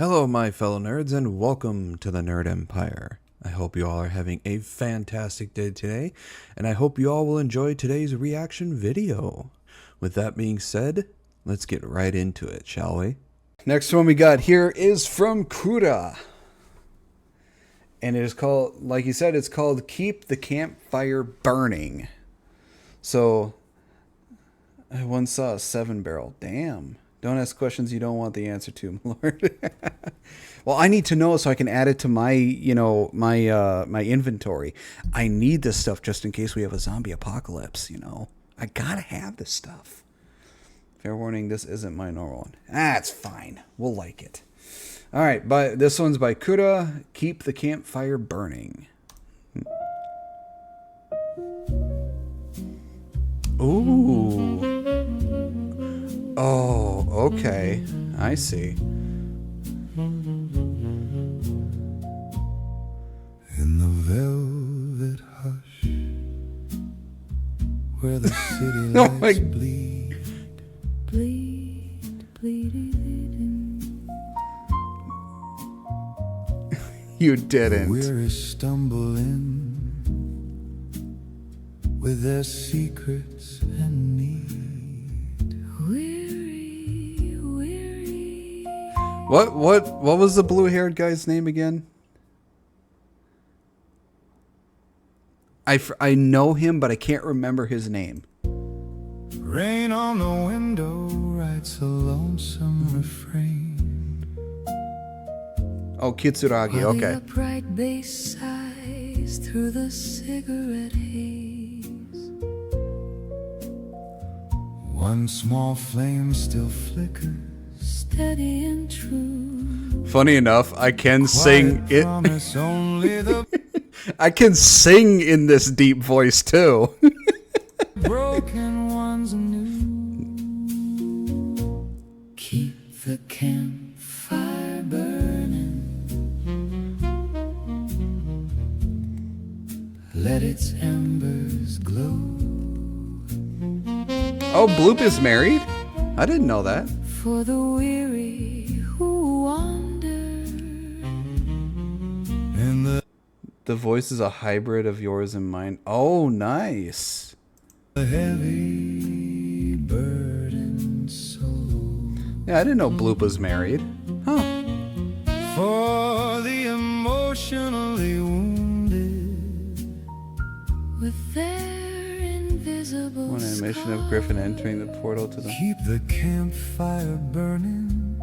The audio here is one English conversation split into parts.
Hello, my fellow nerds, and welcome to the Nerd Empire. I hope you all are having a fantastic day today, and I hope you all will enjoy today's reaction video. With that being said, let's get right into it, shall we? Next one we got here is from Kura. And it is called, like he said, it's called Keep the Campfire Burning. So, I once saw a 7-barrel. Damn. Don't ask questions you don't want the answer to, my lord. Well, I need to know so I can add it to my, my inventory. I need this stuff just in case we have a zombie apocalypse, I gotta have this stuff. Fair warning, this isn't my normal one. It's fine. We'll like it. All right, this one's by Kura. Keep the Campfire Burning. Ooh. Oh, okay. I see. In the velvet hush, where the city Oh lights my... bleed, You didn't. weary stumble in with their secrets and need. What was the blue-haired guy's name again? I know him, but I can't remember his name. Rain on the window writes a lonesome refrain. Oh, Kitsuragi, okay. The upright bass sighs through the cigarette haze. One small flame still flickers, Steady and true. Funny enough, I can sing it. promise only the I can sing in this deep voice too. broken ones anew. Keep the campfire burning. Let its embers glow. Oh, Bloop is married? I didn't know that. For the weary who wander. In The voice is a hybrid of yours and mine. Oh, nice. the heavy burdened soul. Yeah, I didn't know Bloop was married. Huh. For the emotionally wounded. With their invisible One animation of Griffin entering the portal to the... Keep the campfire burning.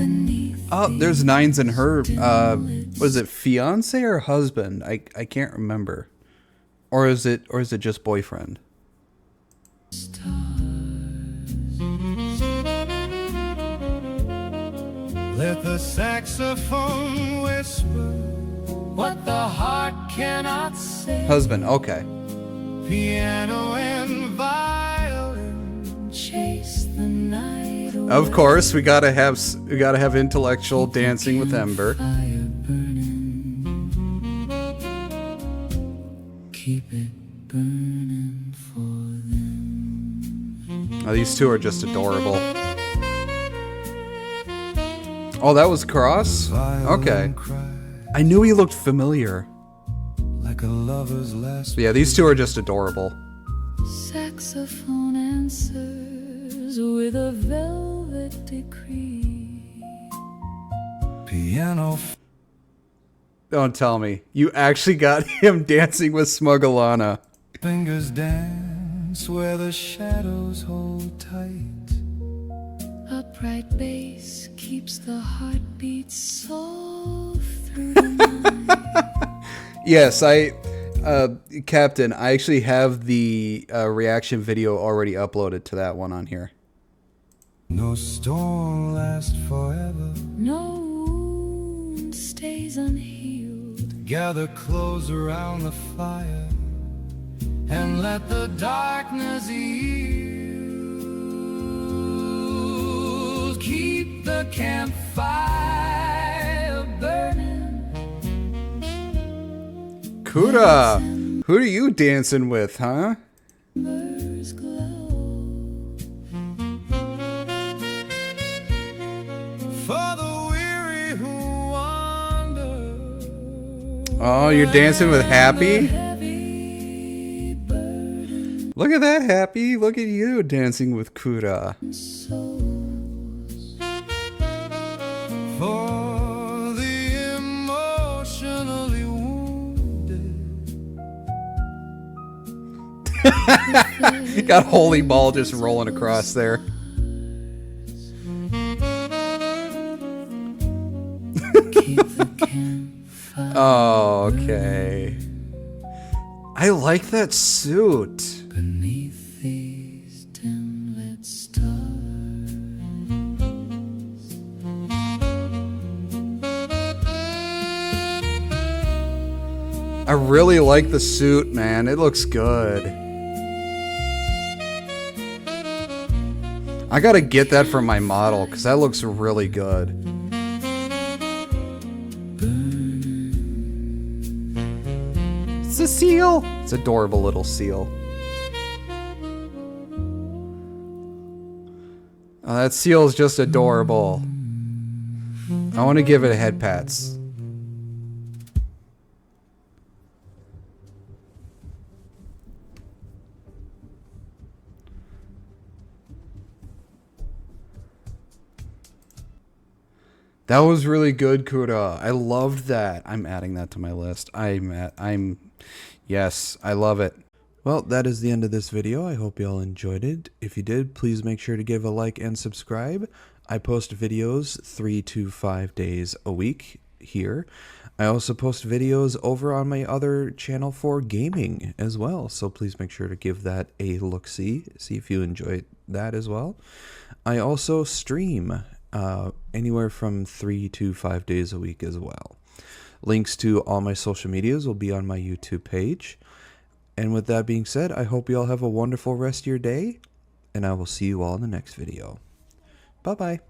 beneath. Oh, there's Nines and her, was it fiance or husband? I can't remember. Or is it just boyfriend? Let the saxophone whisper what the heart cannot say. Husband, okay. Piano and violin Chase the night away. Of course, we gotta have intellectual dancing with Ember. Fire burning. Keep it burning for them. Oh, these two are just adorable. Oh, that was Cross? Okay. I knew he looked familiar. like a lover's last. But yeah, these two are just adorable. Saxophone answers with a velvet decree. Piano Don't tell me. You actually got him dancing with Smugglana. fingers dance where the shadows hold tight. Upright bass keeps the heartbeat soft through the night. Yes, Captain, I actually have the reaction video already uploaded to that one on here. No storm lasts forever. No wound stays unhealed. Gather close around the fire and let the darkness yield. Keep the campfire burning. Kuda, who are you dancing with, huh? Embers glow. For the Oh, you're dancing with Happy? heavy burden Look at that, Happy. Look at you dancing with Kura. souls. For the emotionally wounded. Got Holy Ball just rolling across there. Keep the campfire Oh, okay. I like that suit. beneath these dim lit stars. I really like the suit, man. It looks good. I gotta get that for my model, because that looks really good. It's a seal. It's an adorable little seal. Oh, that seal is just adorable. I want to give it a head pats. That was really good, Kuda. I loved that. I'm adding that to my list. Yes, I love it. Well, that is the end of this video. I hope you all enjoyed it. If you did, please make sure to give a like and subscribe. I post videos 3 to 5 days a week here. I also post videos over on my other channel for gaming as well. So please make sure to give that a look-see. See if you enjoy that as well. I also stream anywhere from 3 to 5 days a week as well. Links to all my social medias will be on my YouTube page. And with that being said, I hope you all have a wonderful rest of your day, and I will see you all in the next video. Bye-bye.